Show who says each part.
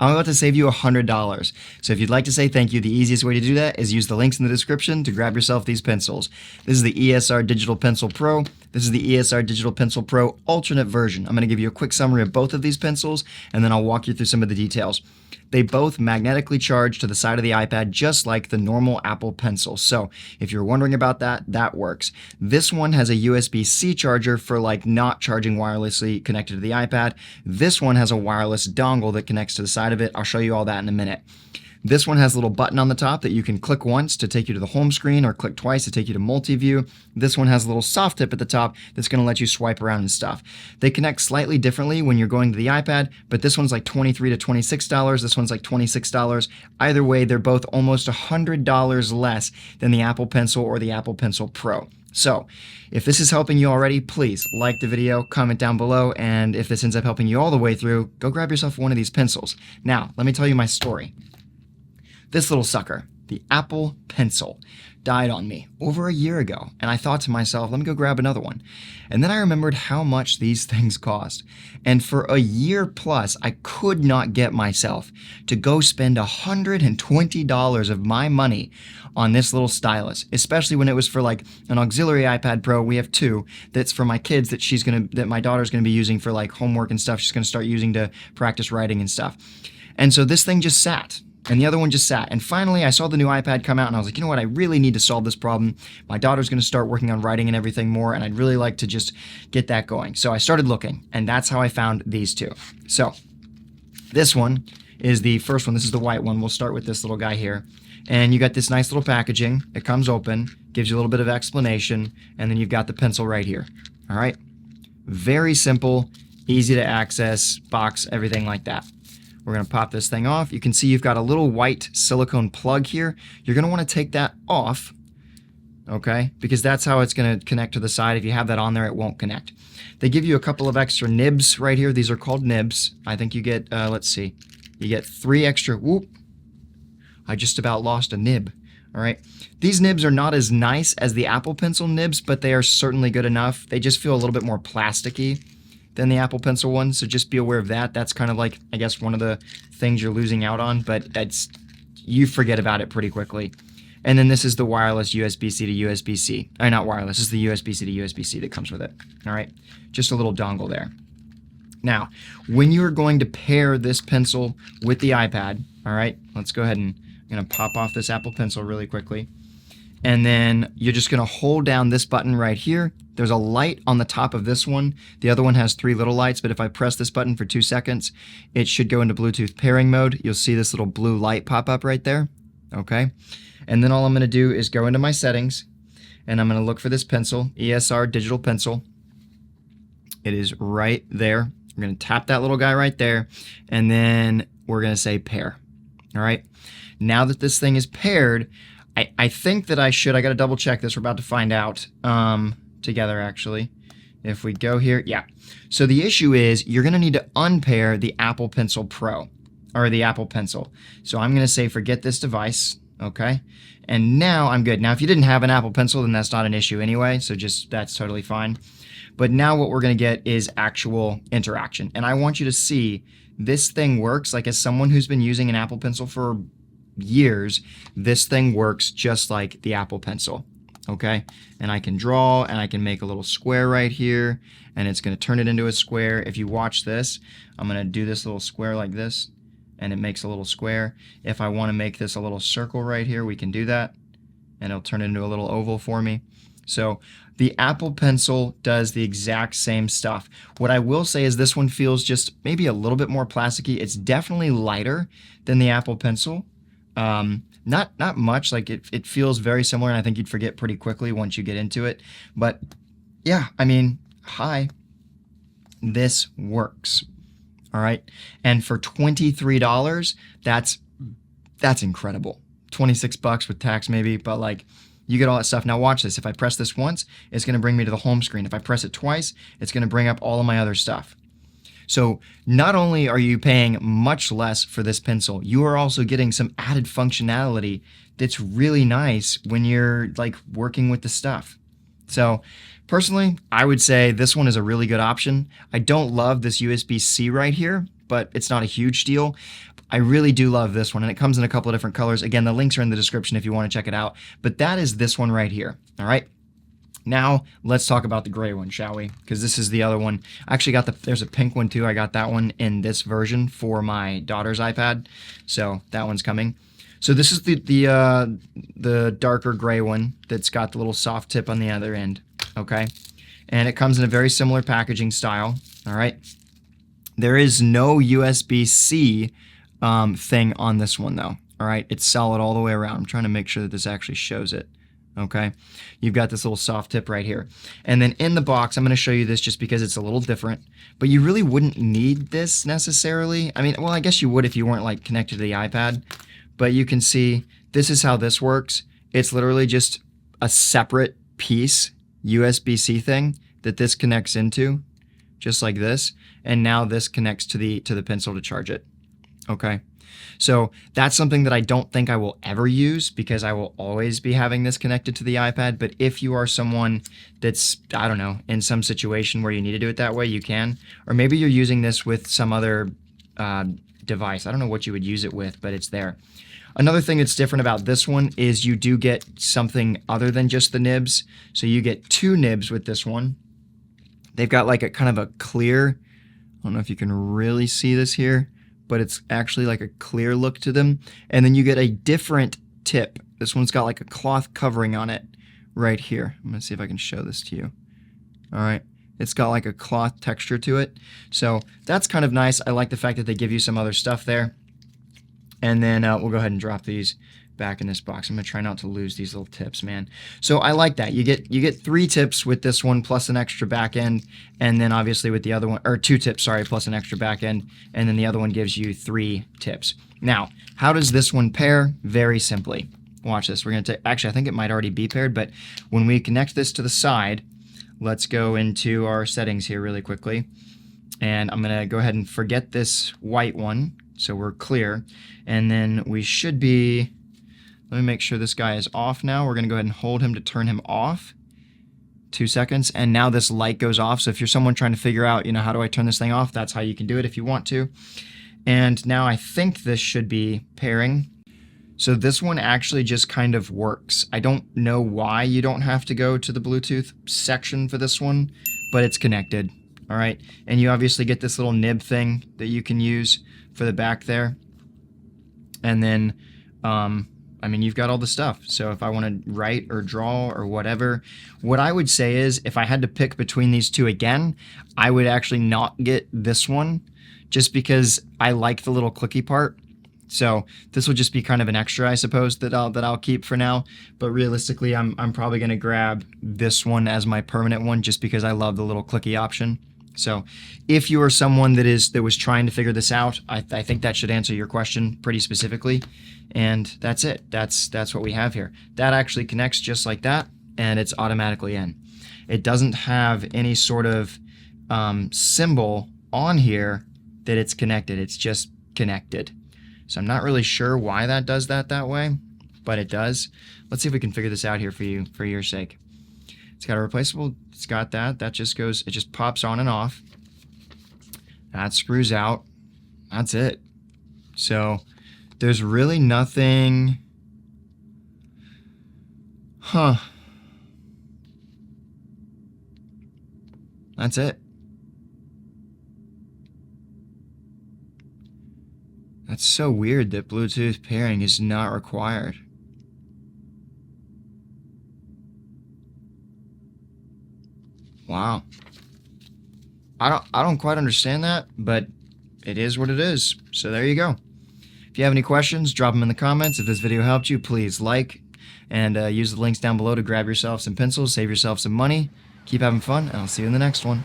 Speaker 1: I'm about to save you $100. So if you'd like to say thank you, the easiest way to do that is use the links in the description to grab yourself these pencils. This is the ESR Digital Pencil Pro. This is the ESR Digital Pencil Pro alternate version. I'm going to give you a quick summary of both of these pencils, and then I'll walk you through some of the details. They both magnetically charge to the side of the iPad just like the normal Apple Pencil. So if you're wondering about that, that works. This one has a USB-C charger for like not charging wirelessly connected to the iPad. This one has a wireless dongle that connects to the side of it. I'll show you all that in a minute. This one has a little button on the top that you can click once to take you to the home screen or click twice to take you to multi-view. This one has a little soft tip at the top that's going to let you swipe around and stuff. They connect slightly differently when you're going to the iPad, but this one's like $23 to $26. This one's like $26. Either way, they're both almost $100 less than the Apple Pencil or the Apple Pencil Pro. So if this is helping you already, please like the video, comment down below, and if this ends up helping you all the way through, go grab yourself one of these pencils. Now, let me tell you my story. This little sucker, the Apple Pencil, died on me over a year ago, and I thought to myself, let me go grab another one. And then I remembered how much these things cost. And for a year plus, I could not get myself to go spend $120 of my money on this little stylus, especially when it was for like an auxiliary iPad Pro. We have two that's for my kids that my daughter's gonna be using for like homework and stuff. She's gonna start using to practice writing and stuff. And so this thing just sat. And the other one just sat. And finally, I saw the new iPad come out, and I was like, you know what? I really need to solve this problem. My daughter's going to start working on writing and everything more, and I'd really like to just get that going. So I started looking, and that's how I found these two. So this one is the first one. This is the white one. We'll start with this little guy here. And you got this nice little packaging. It comes open, gives you a little bit of explanation, and then you've got the pencil right here. All right? Very simple, easy to access, box, everything like that. We're going to pop this thing off. You can see you've got a little white silicone plug here. You're going to want to take that off, okay, because that's how it's going to connect to the side. If you have that on there, it won't connect. They give you a couple of extra nibs right here. These are called nibs. I think you get, let's see, you get 3 extra, whoop, I just about lost a nib, all right. These nibs are not as nice as the Apple Pencil nibs, but they are certainly good enough. They just feel a little bit more plasticky than the Apple Pencil one, so just be aware of that. That's kind of like, I guess, one of the things you're losing out on, but you forget about it pretty quickly. And then this is the wireless USB-C to USB-C. Not wireless, this is the USB-C to USB-C that comes with it. All right, just a little dongle there. Now, when you're going to pair this pencil with the iPad, all right, let's go ahead and I'm gonna pop off this Apple Pencil really quickly. And then you're just gonna hold down this button right here. There's a light on the top of this one. The other one has 3 little lights, but if I press this button for 2 seconds, it should go into Bluetooth pairing mode. You'll see this little blue light pop up right there, okay? And then all I'm gonna do is go into my settings, and I'm gonna look for this pencil, ESR Digital Pencil. It is right there. I'm gonna tap that little guy right there, and then we're gonna say pair, all right? Now that this thing is paired, I think that I gotta double check this. We're about to find out together, actually. If we go here, yeah. So the issue is you're gonna need to unpair the Apple Pencil Pro, or the Apple Pencil. So I'm gonna say forget this device, okay? And now I'm good. Now if you didn't have an Apple Pencil, then that's not an issue anyway, so that's totally fine. But now what we're gonna get is actual interaction. And I want you to see this thing works. Like, as someone who's been using an Apple Pencil for years, this thing works just like the Apple Pencil, okay? And I can draw, and I can make a little square right here, and it's going to turn it into a square. If you watch this, I'm going to do this little square like this, and it makes a little square. If I want to make this a little circle right here, we can do that, and it'll turn it into a little oval for me. So the Apple Pencil does the exact same stuff. What I will say is this one feels just maybe a little bit more plasticky. It's definitely lighter than the Apple Pencil. Not much. Like, it feels very similar, and I think you'd forget pretty quickly once you get into it. But yeah, I mean, this works. All right, and for $23, that's incredible. 26 bucks with tax maybe, but like, you get all that stuff. Now watch this. If I press this once, it's going to bring me to the home screen. If I press it twice, it's going to bring up all of my other stuff. So not only are you paying much less for this pencil, you are also getting some added functionality that's really nice when you're like working with the stuff. So personally, I would say this one is a really good option. I don't love this USB-C right here, but it's not a huge deal. I really do love this one, and it comes in a couple of different colors. Again, the links are in the description if you want to check it out. But that is this one right here. All right. Now, let's talk about the gray one, shall we? Because this is the other one. I actually got there's a pink one too. I got that one in this version for my daughter's iPad. So that one's coming. So this is the darker gray one that's got the little soft tip on the other end, okay? And it comes in a very similar packaging style, all right? There is no USB-C thing on this one though, all right? It's solid all the way around. I'm trying to make sure that this actually shows it. Okay, you've got this little soft tip right here. And then in the box, I'm going to show you this just because it's a little different, but you really wouldn't need this necessarily. I mean, well, I guess you would if you weren't like connected to the iPad, but you can see this is how this works. It's literally just a separate piece USB-C thing that this connects into, just like this. And now this connects to the pencil to charge it. Okay. So that's something that I don't think I will ever use because I will always be having this connected to the iPad. But if you are someone that's, I don't know, in some situation where you need to do it that way, you can. Or maybe you're using this with some other device. I don't know what you would use it with, but it's there. Another thing that's different about this one is you do get something other than just the nibs. So you get two nibs with this one. They've got like a kind of a clear, I don't know if you can really see this here, but it's actually like a clear look to them. And then you get a different tip. This one's got like a cloth covering on it right here. I'm gonna see if I can show this to you. All right, it's got like a cloth texture to it. So that's kind of nice. I like the fact that they give you some other stuff there. And then we'll go ahead and drop these back in this box. I'm gonna try not to lose these little tips, man. So I like that. You get 3 tips with this one plus an extra back end, and then obviously with the other one, or 2 tips, sorry, plus an extra back end, and then the other one gives you 3 tips. Now, how does this one pair? Very simply. Watch this. We're gonna take, actually I think it might already be paired, but when we connect this to the side, let's go into our settings here really quickly. And I'm gonna go ahead and forget this white one, so we're clear. And then we should be, let me make sure this guy is off now. We're gonna go ahead and hold him to turn him off. 2 seconds, and now this light goes off. So if you're someone trying to figure out, you know, how do I turn this thing off, that's how you can do it if you want to. And now I think this should be pairing. So this one actually just kind of works. I don't know why you don't have to go to the Bluetooth section for this one, but it's connected, all right? And you obviously get this little nib thing that you can use for the back there. And then, I mean, you've got all the stuff. So if I want to write or draw or whatever, what I would say is if I had to pick between these two again, I would actually not get this one just because I like the little clicky part. So this will just be kind of an extra, I suppose, that I'll keep for now. But realistically, I'm probably going to grab this one as my permanent one just because I love the little clicky option. So if you are someone that was trying to figure this out, I think that should answer your question pretty specifically. And that's it. That's what we have here. That actually connects just like that, and it's automatically in. It doesn't have any sort of symbol on here that it's connected. It's just connected. So I'm not really sure why that does that way, but it does. Let's see if we can figure this out here for you, for your sake. It's got a replaceable, it's got that just goes, it just pops on and off. That screws out. That's it. So there's really nothing, That's it. That's so weird that Bluetooth pairing is not required. Wow. I don't quite understand that, but it is what it is. So there you go. If you have any questions, drop them in the comments. If this video helped you, please like and use the links down below to grab yourself some pencils, save yourself some money. Keep having fun, and I'll see you in the next one.